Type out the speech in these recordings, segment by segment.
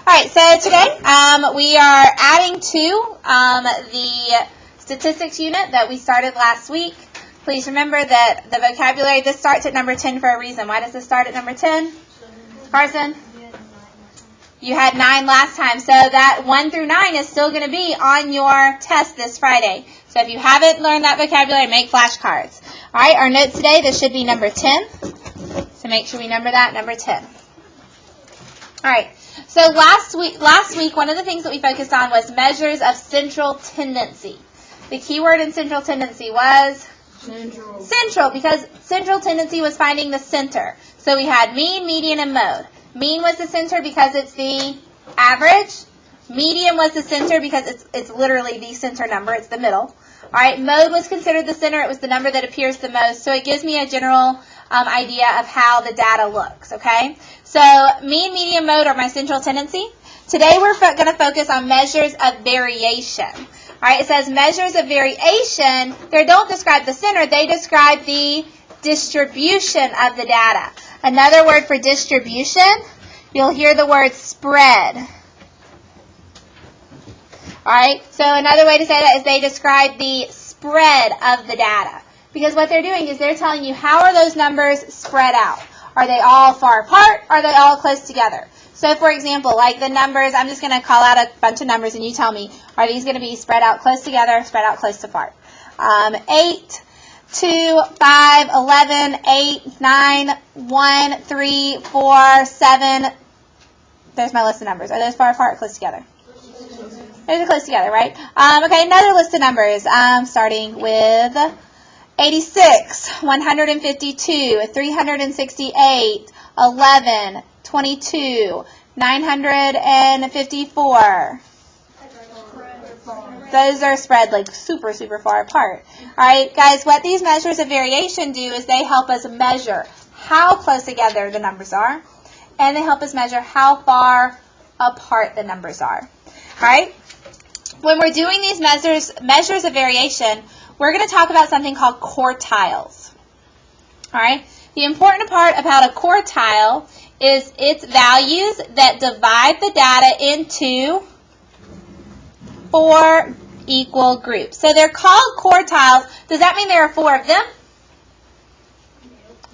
All right, so today we are adding to the statistics unit that we started last week. Please remember that the vocabulary, this starts at number 10 for a reason. Why does this start at number 10? Carson? You had 9 last time, so that 1 through 9 is still going to be on your test this Friday. So if you haven't learned that vocabulary, make flashcards. All right, our notes today, this should be number 10. So make sure we number that, number 10. All right, so last week, one of the things that we focused on was measures of central tendency. The key word in central tendency was? Central, because central tendency was finding the center. So we had mean, median, and mode. Mean was the center because it's the average. Median was the center because it's literally the center number. It's the middle. All right, mode was considered the center. It was the number that appears the most. So it gives me a general idea of how the data looks, okay? So mean, median, mode are my central tendency. Today we're going to focus on measures of variation. All right, it says measures of variation. They don't describe the center. They describe the distribution of the data. Another word for distribution, you'll hear the word spread. All right, so another way to say that is they describe the spread of the data. Because what they're doing is they're telling you how are those numbers spread out. Are they all far apart? Are they all close together? So, for example, like the numbers, I'm just going to call out a bunch of numbers and you tell me, are these going to be spread out close together, spread out close apart? 8, 2, 5, 11, 8, 9, 1, 3, 4, 7. There's my list of numbers. Are those far apart or close together? Those are close together, right? Okay, another list of numbers, starting with 86, 152, 368, 11, 22, 954. Those are spread like super, super far apart. All right, guys, what these measures of variation do is they help us measure how close together the numbers are, and they help us measure how far apart the numbers are. All right? When we're doing these measures of variation, we're going to talk about something called quartiles. All right? The important part about a quartile is its values that divide the data into 4 equal groups. So they're called quartiles. Does that mean there are 4 of them?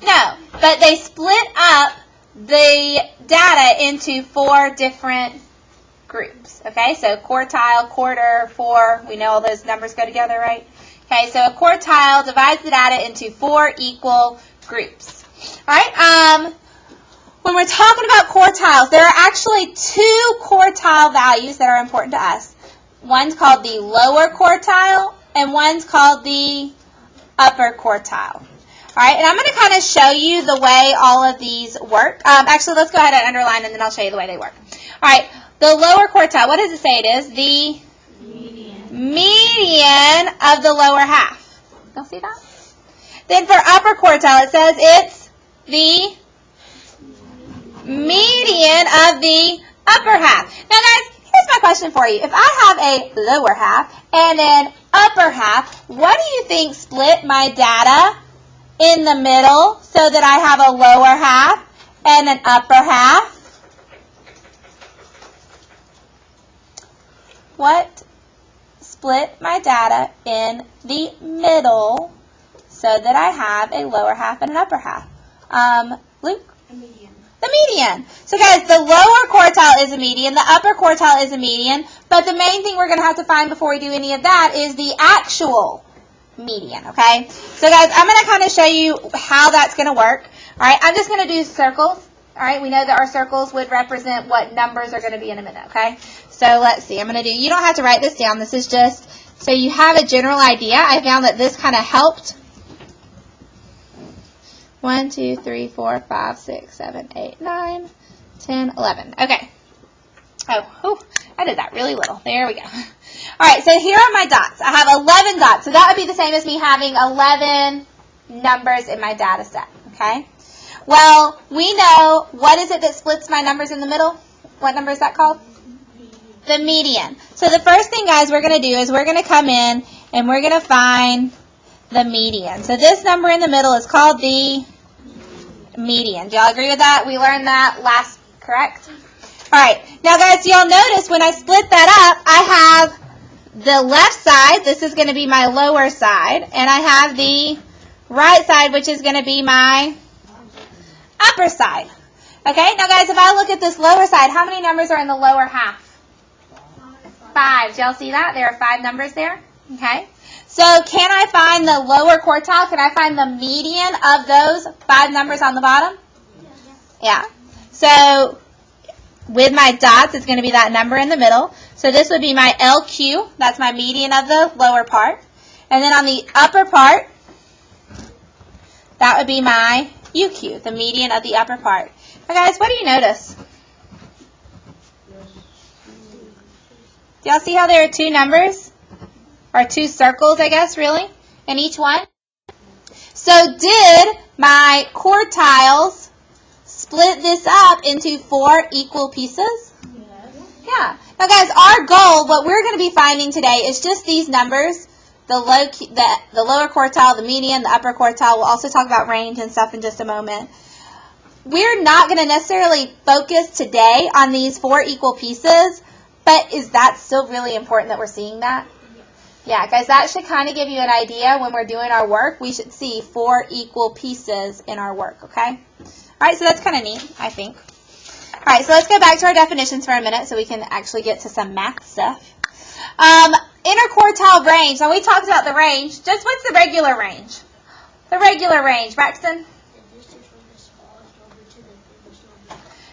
No, but they split up the data into 4 different groups. Okay, so quartile, quarter, 4, we know all those numbers go together, right? Okay, so a quartile divides the data into 4 equal groups. All right, when we're talking about quartiles, there are actually 2 quartile values that are important to us. One's called the lower quartile, and one's called the upper quartile. All right, and I'm going to kind of show you the way all of these work. Actually, let's go ahead and underline, and then I'll show you the way they work. All right, the lower quartile, what does it say it is? The median of the lower half. You'll see that? Then for upper quartile, it says it's the median of the upper half. Now, guys, here's my question for you. If I have a lower half and an upper half, what do you think split my data in the middle so that I have a lower half and an upper half? What split my data in the middle so that I have a lower half and an upper half? Luke? The median. The median. So, guys, the lower quartile is a median. The upper quartile is a median. But the main thing we're going to have to find before we do any of that is the actual median, okay? So, guys, I'm going to kind of show you how that's going to work. All right, I'm just going to do circles. All right, we know that our circles would represent what numbers are going to be in a minute, okay? So let's see. I'm going to do, you don't have to write this down. This is just so you have a general idea. I found that this kind of helped. 1, 2, 3, 4, 5, 6, 7, 8, 9, 10, 11. Okay. Oh, I did that really little. There we go. All right, so here are my dots. I have 11 dots. So that would be the same as me having 11 numbers in my data set, okay? Well, we know, what is it that splits my numbers in the middle? What number is that called? The median. So the first thing, guys, we're going to do is we're going to come in and we're going to find the median. So this number in the middle is called the median. Do y'all agree with that? We learned that last, correct? All right. Now, guys, y'all notice when I split that up, I have the left side. This is going to be my lower side. And I have the right side, which is going to be my upper side. Okay? Now, guys, if I look at this lower side, how many numbers are in the lower half? 5. Do y'all see that? There are 5 numbers there. Okay? So, can I find the lower quartile? Can I find the median of those 5 numbers on the bottom? Yeah. So, with my dots, it's going to be that number in the middle. So, this would be my LQ. That's my median of the lower part. And then on the upper part, that would be my UQ, the median of the upper part. Now, guys, what do you notice? Do y'all see how there are 2 numbers? Or 2 circles, I guess, really, in each one? So, did my quartiles split this up into 4 equal pieces? Yeah. Now, guys, our goal, what we're going to be finding today is just these numbers, the lower quartile, the median, the upper quartile. We'll also talk about range and stuff in just a moment. We're not going to necessarily focus today on these 4 equal pieces, but is that still really important that we're seeing that? Yeah, guys, that should kind of give you an idea when we're doing our work. We should see 4 equal pieces in our work, okay? All right, so that's kind of neat, I think. All right, so let's go back to our definitions for a minute so we can actually get to some math stuff. Interquartile range. Now, we talked about the range. Just what's the regular range? The regular range, Braxton?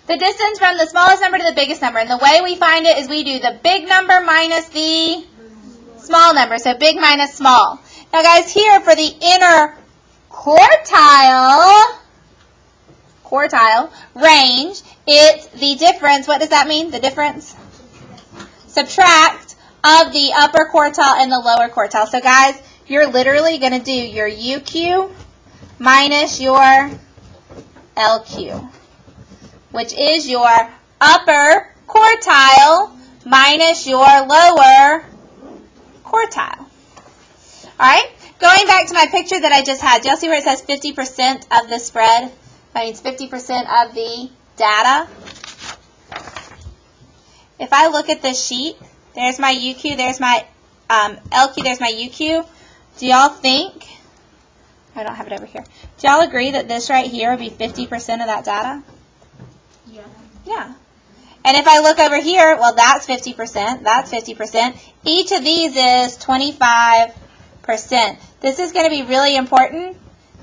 The distance from the smallest number to the biggest number. And the way we find it is we do the big number minus the small number. So big minus small. Now, guys, here for the inner quartile range, it's the difference. What does that mean? The difference? Subtract of the upper quartile and the lower quartile. So, guys, you're literally going to do your UQ minus your LQ, which is your upper quartile minus your lower quartile. All right? Going back to my picture that I just had, do y'all see where it says 50% of the spread? That means 50% of the data. If I look at this sheet, there's my UQ, there's my LQ, there's my UQ. Do y'all think, I don't have it over here, do y'all agree that this right here would be 50% of that data? Yeah. Yeah. And if I look over here, well, that's 50%, that's 50%. Each of these is 25%. This is going to be really important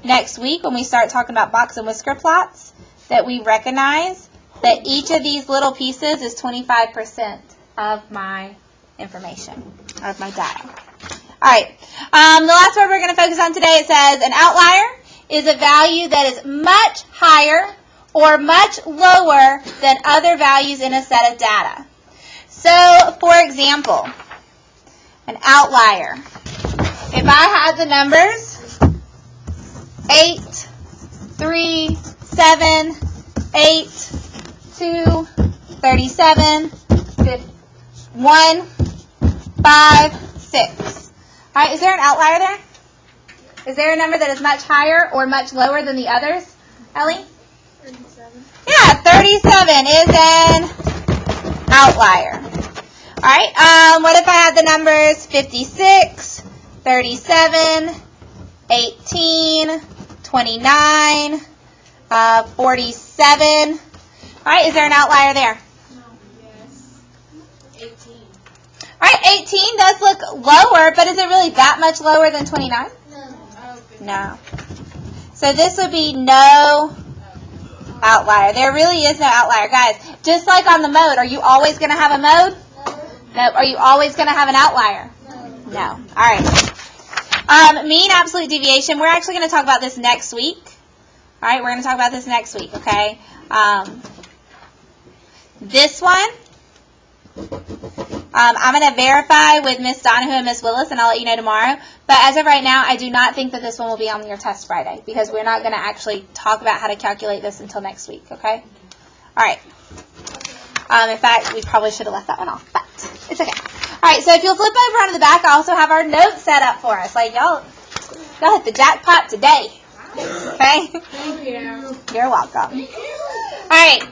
next week when we start talking about box and whisker plots, that we recognize that each of these little pieces is 25% of my information, of my data. All right. The last word we're going to focus on today, it says an outlier is a value that is much higher or much lower than other values in a set of data. So, for example, an outlier. If I had the numbers 8, 3, 7, 8, 2, 37, 1, 5, 6. All right, is there an outlier there? Is there a number that is much higher or much lower than the others? Ellie? 37. Yeah, 37 is an outlier. All right, what if I had the numbers 56, 37, 18, 29, 47. All right, is there an outlier there? No. Yes. 18. All right, 18 does look lower, but is it really that much lower than 29? No. So this would be no outlier. There really is no outlier. Guys, just like on the mode, are you always going to have a mode? No. Are you always going to have an outlier? No. All right. Mean absolute deviation. We're actually going to talk about this next week. All right, we're going to talk about this next week, okay? This one, I'm going to verify with Miss Donohue and Miss Willis, and I'll let you know tomorrow. But as of right now, I do not think that this one will be on your test Friday because we're not going to actually talk about how to calculate this until next week, okay? All right. In fact, we probably should have left that one off, but it's okay. All right, so if you'll flip over onto the back, I also have our notes set up for us. Like, y'all hit the jackpot today, okay? Thank you. You're welcome. All right.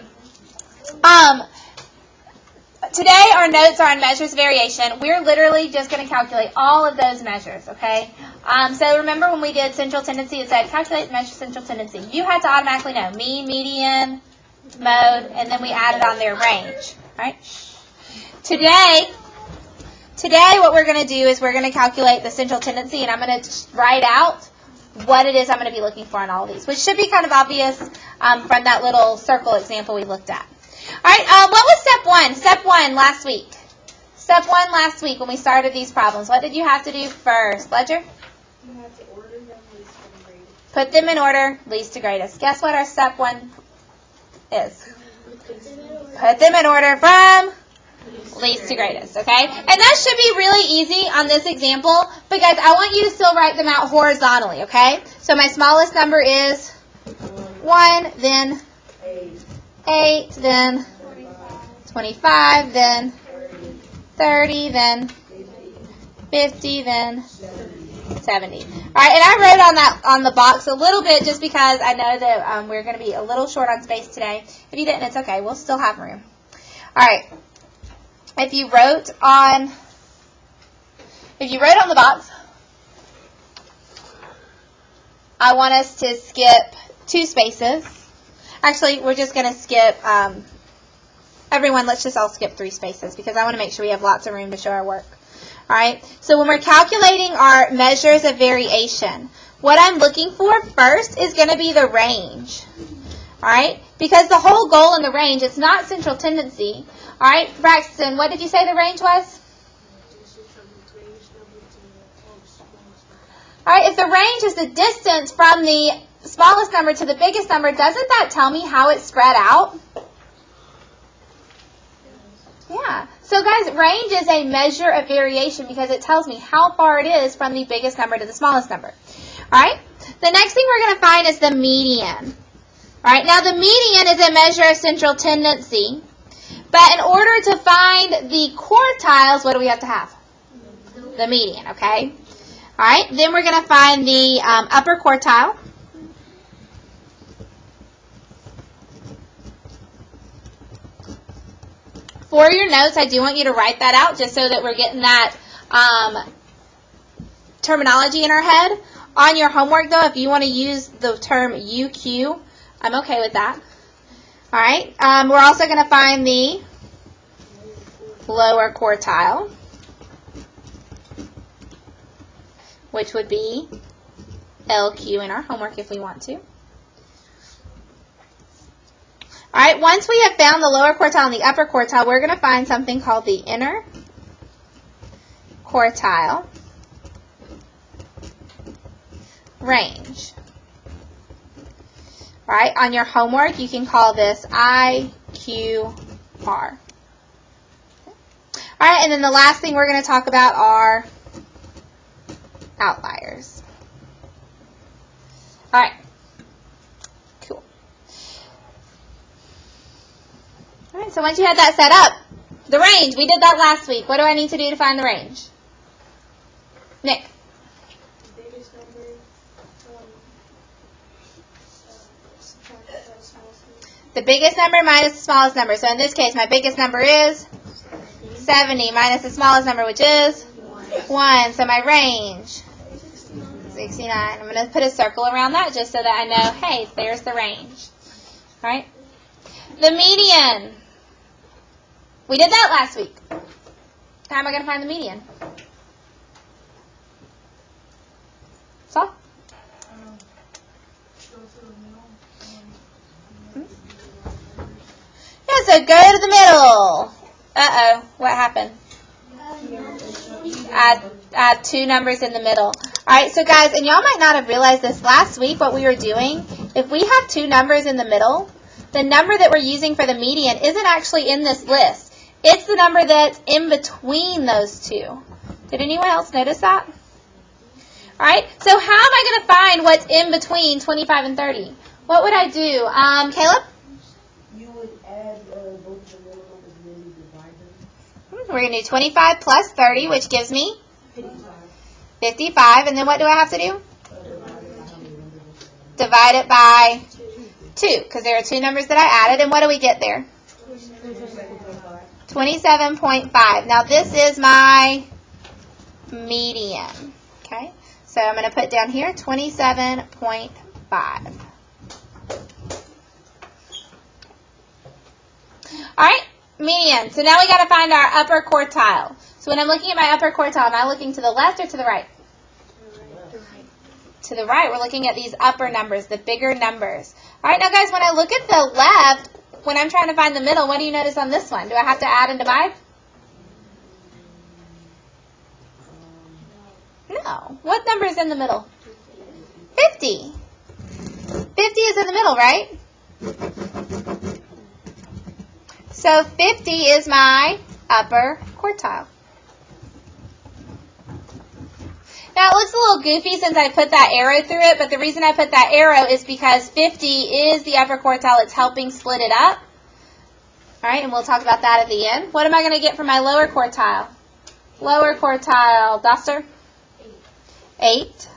today our notes are on measures of variation. We're literally just going to calculate all of those measures, okay? So remember when we did central tendency, it said calculate measure central tendency. You had to automatically know mean, median, mode, and then we added on their range, right? Today what we're going to do is we're going to calculate the central tendency, and I'm going to write out what it is I'm going to be looking for on all of these, which should be kind of obvious from that little circle example we looked at. All right, what was step one? Step one last week. Step one last week when we started these problems. What did you have to do first, Ledger? You have to order them least to greatest. Put them in order, least to greatest. Guess what our step one is? Put them in order from least to greatest, okay? And that should be really easy on this example because I want you to still write them out horizontally, okay? So my smallest number is 1, then 8, then 25, then 30, then 50, then 70. All right, and I wrote on the box a little bit just because I know that we're going to be a little short on space today. If you didn't, it's okay. We'll still have room. All right. If you wrote on the box, I want us to skip 2 spaces. Actually, we're just going to skip, everyone, let's just all skip 3 spaces because I want to make sure we have lots of room to show our work. All right, so when we're calculating our measures of variation, what I'm looking for first is going to be the range. All right, because the whole goal in the range, it's not central tendency. All right, Braxton, what did you say the range was? All right, if the range is the distance from the smallest number to the biggest number, doesn't that tell me how it's spread out? Yeah. So guys, range is a measure of variation because it tells me how far it is from the biggest number to the smallest number. All right. The next thing we're going to find is the median. All right. Now the median is a measure of central tendency, but in order to find the quartiles, what do we have to have? The median. Okay. All right. Then we're going to find the upper quartile. For your notes, I do want you to write that out just so that we're getting that terminology in our head. On your homework, though, if you want to use the term UQ, I'm okay with that. All right. We're also going to find the lower quartile, which would be LQ in our homework if we want to. All right, once we have found the lower quartile and the upper quartile, we're going to find something called the inner quartile range. All right, on your homework, you can call this IQR. All right, and then the last thing we're going to talk about are outliers. All right. All right, so once you had that set up, the range, we did that last week. What do I need to do to find the range? Nick? The biggest number The biggest number minus the smallest number. So in this case, my biggest number is 70 minus the smallest number, which is 1. So my range, 69. I'm going to put a circle around that just so that I know, hey, there's the range. All right? The median. We did that last week. How am I going to find the median? So? Yeah, so go to the middle. Uh-oh, what happened? Add 2 numbers in the middle. All right, so guys, and y'all might not have realized this last week, what we were doing. If we have 2 numbers in the middle, the number that we're using for the median isn't actually in this list. It's the number that's in between those 2. Did anyone else notice that? All right, so how am I going to find what's in between 25 and 30? What would I do? Caleb? You would add both the middle numbers and then you divide them. We're going to do 25 plus 30, which gives me 55. 55. And then what do I have to do? Divide it by 2, because there are 2 numbers that I added. And what do we get there? 27.5. Now this is my median. Okay, so I'm going to put down here 27.5. All right, median. So now we got to find our upper quartile. So when I'm looking at my upper quartile, am I looking to the left or to the right? To the right. We're looking at these upper numbers, the bigger numbers. All right, now guys, when I look at the left, when I'm trying to find the middle, what do you notice on this one? Do I have to add and divide? No. What number is in the middle? 50. 50 is in the middle, right? So 50 is my upper quartile. Now it looks a little goofy since I put that arrow through it, but the reason I put that arrow is because 50 is the upper quartile. It's helping split it up. All right, and we'll talk about that at the end. What am I going to get from my lower quartile? Lower quartile, Duster? 8.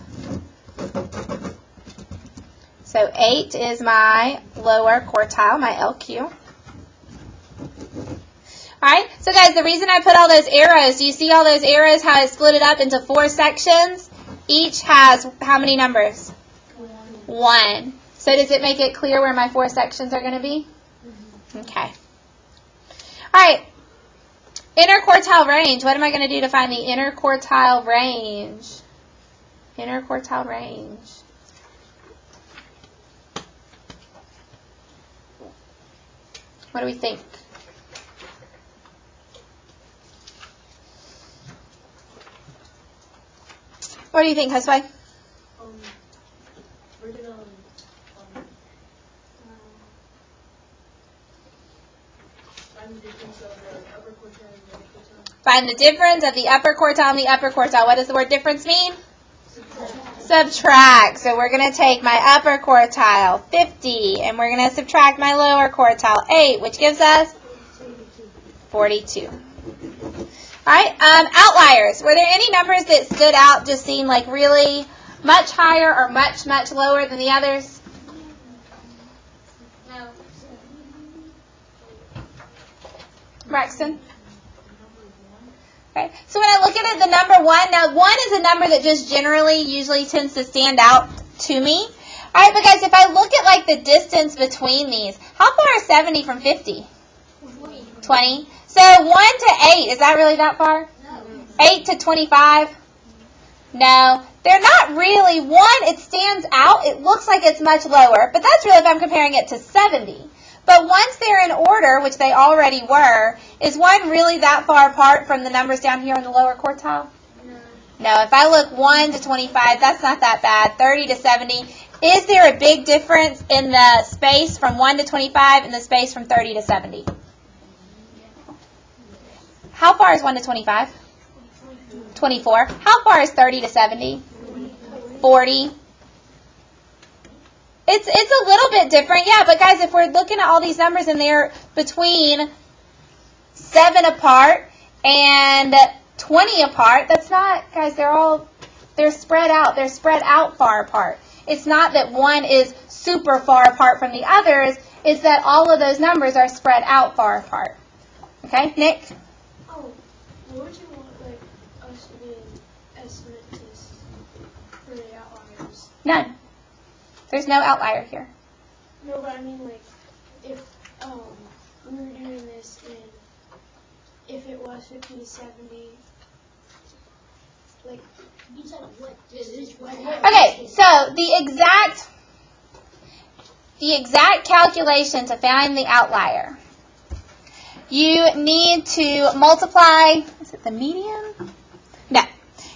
So 8 is my lower quartile, my LQ. All right, so guys, the reason I put all those arrows, do you see all those arrows, how I split it up into 4 sections? Each has how many numbers? 1. So does it make it clear where my 4 sections are going to be? Okay. All right, interquartile range. What am I going to do to find the interquartile range? Interquartile range. What do we think? What do you think, Husband? We're gonna find the difference of the upper quartile and the lower quartile. Find the difference of the upper quartile and the upper quartile. What does the word difference mean? Subtract. So we're going to take my upper quartile, 50, and we're going to subtract my lower quartile, 8, which gives us 42. All right, outliers. Were there any numbers that stood out, just seemed like really much higher or much, much lower than the others? No. Braxton? Okay. So when I look at it, the number 1, now 1 is a number that just generally usually tends to stand out to me. All right, but guys, if I look at like the distance between these, how far is 70 from 50? 20. So 1 to 8, is that really that far? No. 8 to 25? No. They're not really. 1, it stands out. It looks like it's much lower, but that's really if I'm comparing it to 70. But once they're in order, which they already were, is 1 really that far apart from the numbers down here in the lower quartile? No. No, if I look 1 to 25, that's not that bad. 30 to 70. Is there a big difference in the space from 1 to 25 and the space from 30 to 70? How far is 1 to 25? 24. How far is 30 to 70? 40. It's a little bit different, yeah, but guys, if we're looking at all these numbers and they're between 7 apart and 20 apart, that's not, guys, they're spread out. They're spread out far apart. It's not that 1 is super far apart from the others, it's that all of those numbers are spread out far apart. Okay, Nick? Oh, what would you want, like, us to be an estimate test for the outliers? None. There's no outlier here. No, but I mean, like, if we were doing this and if it was 50 to 70, like, you said what is what? Okay, so the exact calculation to find the outlier. You need to multiply, is it the median? No.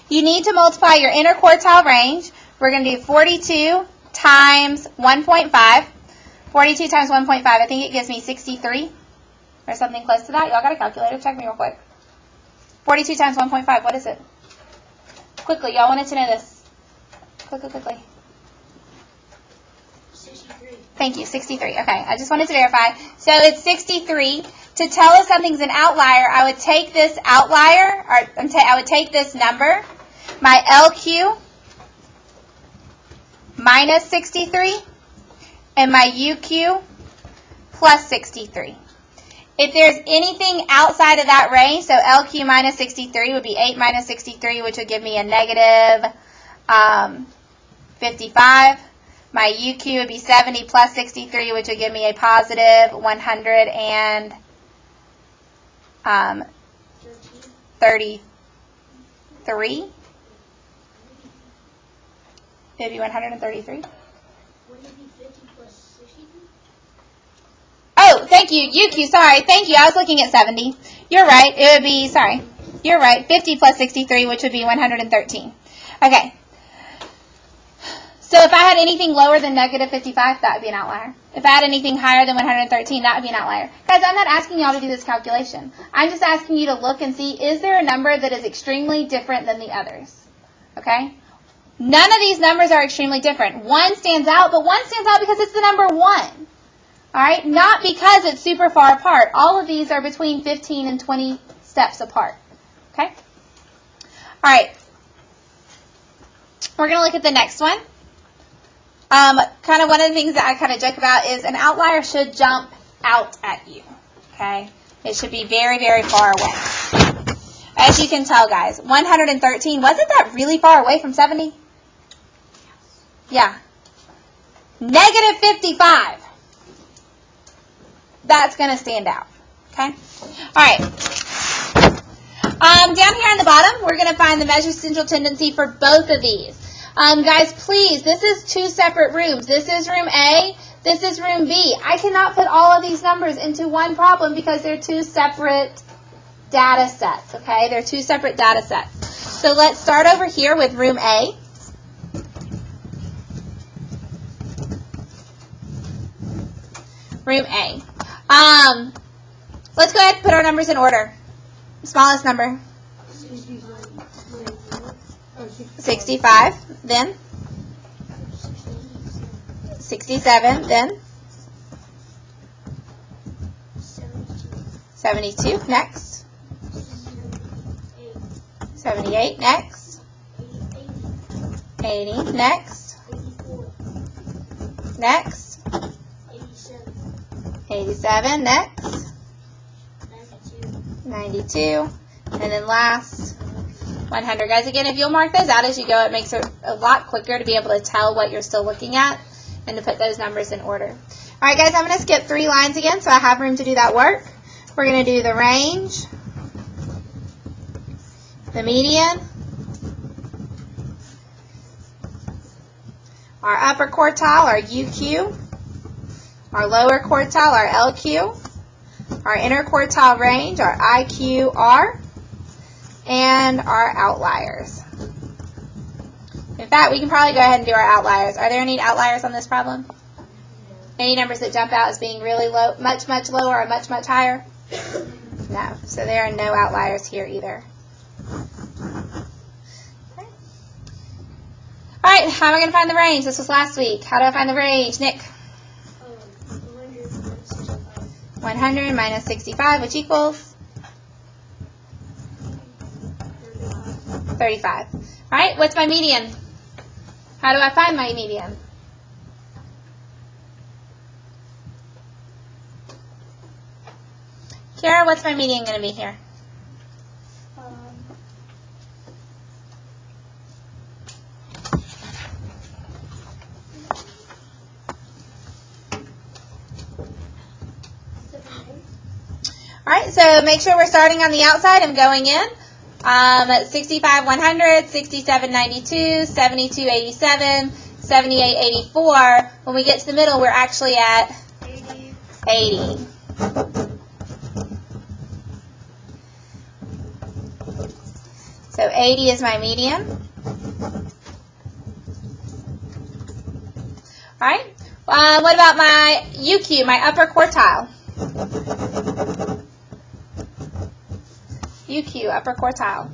You need to multiply your interquartile range. We're going to do 42 times 1.5. 42 times 1.5, I think it gives me 63 or something close to that. Y'all got a calculator? Check me real quick. 42 times 1.5, what is it? Quickly, y'all wanted to know this. Quickly. 63. Thank you, 63. Okay, I just wanted to verify. So it's 63. To tell us something's an outlier, I would take this outlier, or I would take this number, my LQ, minus 63, and my UQ plus 63. If there's anything outside of that range, so LQ minus 63 would be 8 minus 63, which would give me a negative 55. My UQ would be 70 plus 63, which would give me a positive 133. It would be 133. Wouldn't it be 50 plus 63? Oh, thank you, UQ, sorry, thank you, I was looking at 70. You're right, it would be, sorry, you're right, 50 plus 63, which would be 113. Okay. So if I had anything lower than negative 55, that would be an outlier. If I had anything higher than 113, that would be an outlier. Guys, I'm not asking y'all to do this calculation. I'm just asking you to look and see, is there a number that is extremely different than the others? Okay? None of these numbers are extremely different. One stands out, but one stands out because it's the number 1. All right? Not because it's super far apart. All of these are between 15 and 20 steps apart. Okay? All right. We're going to look at the next one. Kind of one of the things that I kind of joke about is an outlier should jump out at you. Okay? It should be very, very far away. As you can tell, guys, 113, wasn't that really far away from 70? Yeah. Negative 55. That's going to stand out. Okay? All right. Down here on the bottom, we're going to find the measure central tendency for both of these. Guys, please, this is 2 separate rooms. This is room A. This is room B. I cannot put all of these numbers into one problem because they're 2 separate data sets, okay? They're 2 separate data sets. So let's start over here with room A. Room A. Let's go ahead and put our numbers in order. Smallest number. 65, then 67, then 72, next 78, next 80, next 87, next 92, and then last 100. Guys, again, if you'll mark those out as you go, it makes it a lot quicker to be able to tell what you're still looking at and to put those numbers in order. All right, guys, I'm going to skip 3 lines again so I have room to do that work. We're going to do the range, the median, our upper quartile, our UQ, our lower quartile, our LQ, our interquartile range, our IQR, and our outliers. In fact, we can probably go ahead and do our outliers. Are there any outliers on this problem? Any numbers that jump out as being really low, much, much lower, or much, much higher? No. So there are no outliers here either. Okay. All right, how am I going to find the range? This was last week. How do I find the range? Nick? 100 minus 65, which equals? 35. All right, what's my median? How do I find my median? Kara, what's my median going to be here? All right, so make sure we're starting on the outside and going in. 65, 100, 67, 92, 72, 87, 78, 84. When we get to the middle, we're actually at 80. So 80 is my median. All right. What about my UQ, my upper quartile? UQ, upper quartile.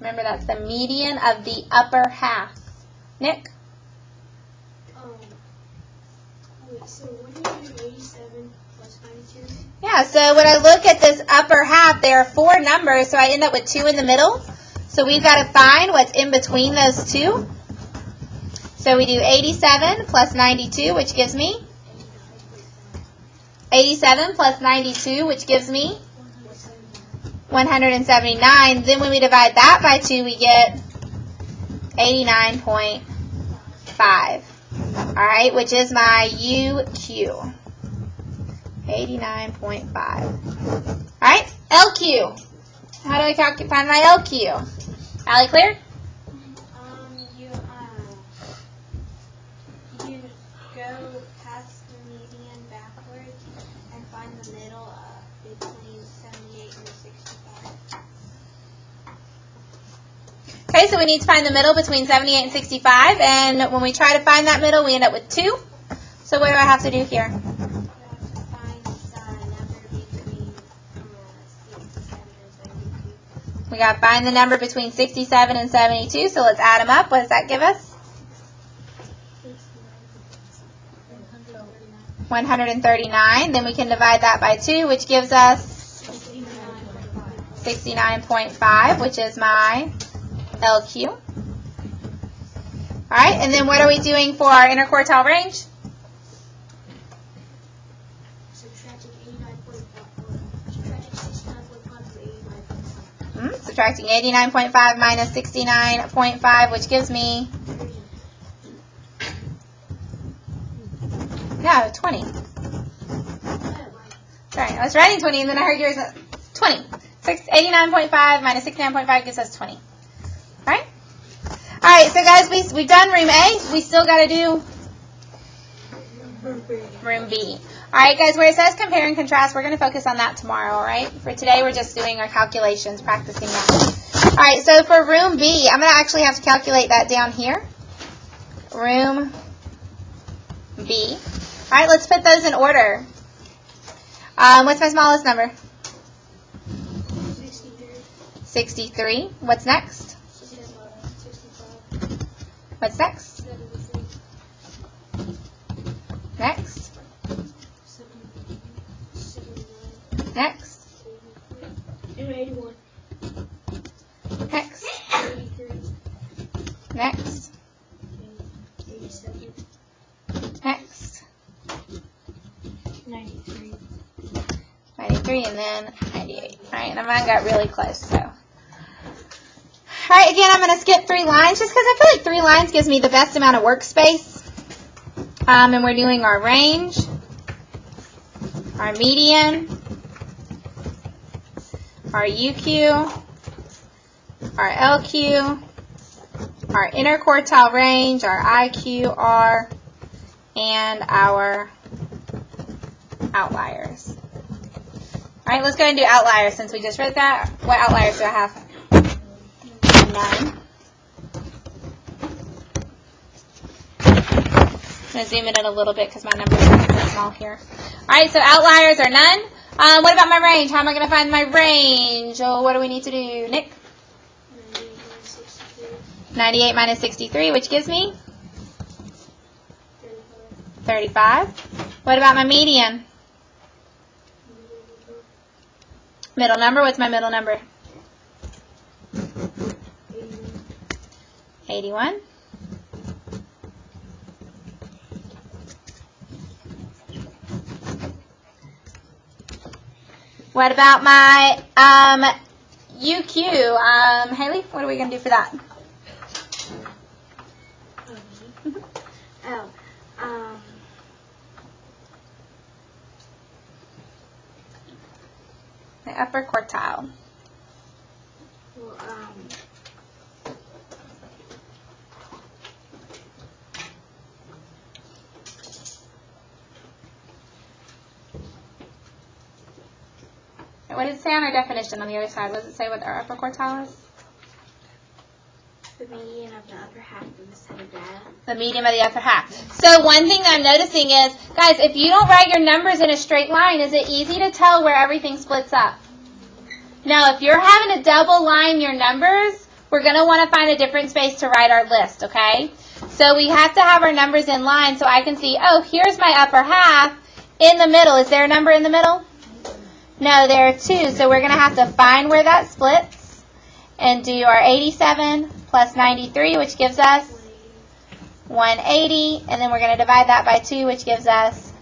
Remember, that's the median of the upper half. Nick? Wait, so when you do 87 plus 92? Yeah, so when I look at this upper half, there are 4 numbers, so I end up with 2 in the middle. So we've got to find what's in between those 2. So we do 87 plus 92, which gives me 87 plus 92, which gives me 179. Then when we divide that by 2, we get 89.5. All right, which is my UQ. 89.5. All right, LQ. How do I find my LQ? Allie, clear? You go past the median backwards and find the middle between 78 and 65. Okay, so we need to find the middle between 78 and 65, and when we try to find that middle, we end up with 2. So what do I have to do here? We got to find the number between 67 and 72, so let's add them up. What does that give us? 139. Then we can divide that by 2, which gives us 69.5, which is my LQ. All right, and then what are we doing for our interquartile range? Subtracting 89.5 minus 69.5, which gives me 20. Sorry, I was writing 20, and then I heard yours 20. 89.5 minus 69.5 gives us 20. All right? All right, so guys, we've done room A. We still got to do room B. All right, guys, where it says compare and contrast, we're going to focus on that tomorrow, all right? For today, we're just doing our calculations, practicing that. All right, so for room B, I'm going to actually have to calculate that down here. Room B. All right, let's put those in order. What's my smallest number? 63. What's next? 65. What's next? 73. Next. 79. Next. 81. Next. 83. Next. 87. Next. 93. 93, and then 98. All right, and mine got really close, so. All right, again, I'm going to skip 3 lines just because I feel like 3 lines gives me the best amount of workspace. And we're doing our range, our median, our UQ, our LQ, our interquartile range, our IQR, and our outliers. All right, let's go ahead and do outliers since we just read that. What outliers do I have? None. I'm going to zoom it in a little bit because my numbers are kind of small here. All right, so outliers are none. What about my range? How am I going to find my range? Oh, what do we need to do? Nick? 98 minus 63, which gives me? 35. What about my median? Middle number, what's my middle number? 81. What about my UQ? Haley, what are we going to do for that? The upper quartile. What does it say on our definition on the other side? What does it say what our upper quartile is? The median of the upper half of the set of data. The median of the upper half. So one thing that I'm noticing is, guys, if you don't write your numbers in a straight line, is it easy to tell where everything splits up? Now, if you're having to double line your numbers, we're going to want to find a different space to write our list, okay? So we have to have our numbers in line so I can see, oh, here's my upper half in the middle. Is there a number in the middle? No, there are 2. So we're going to have to find where that splits and do our 87 plus 93, which gives us 180. And then we're going to divide that by 2, which gives us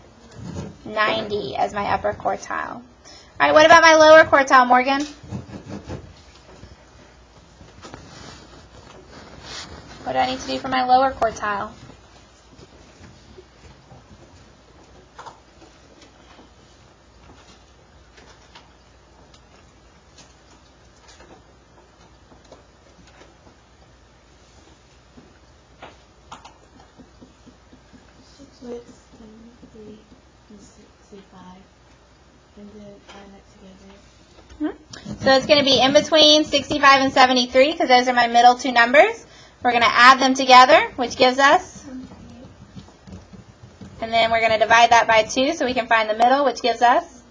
90 as my upper quartile. All right, what about my lower quartile, Morgan? What do I need to do for my lower quartile? Split 73 and 65, and then add that together. So it's going to be in between 65 and 73 because those are my middle two numbers. We're going to add them together, which gives us, and then we're going to divide that by 2 so we can find the middle, which gives us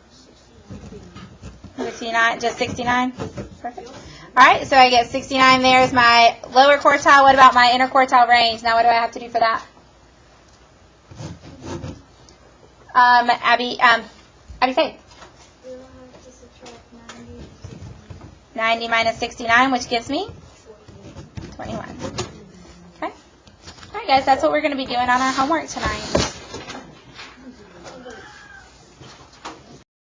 69, just 69. Perfect. All right, so I get 69 there is my lower quartile. What about my interquartile range? Now what do I have to do for that? Abby Faith. We'll have to subtract 90 and 69. 90 minus 69, which gives me 21. Okay. All right, guys, that's what we're going to be doing on our homework tonight.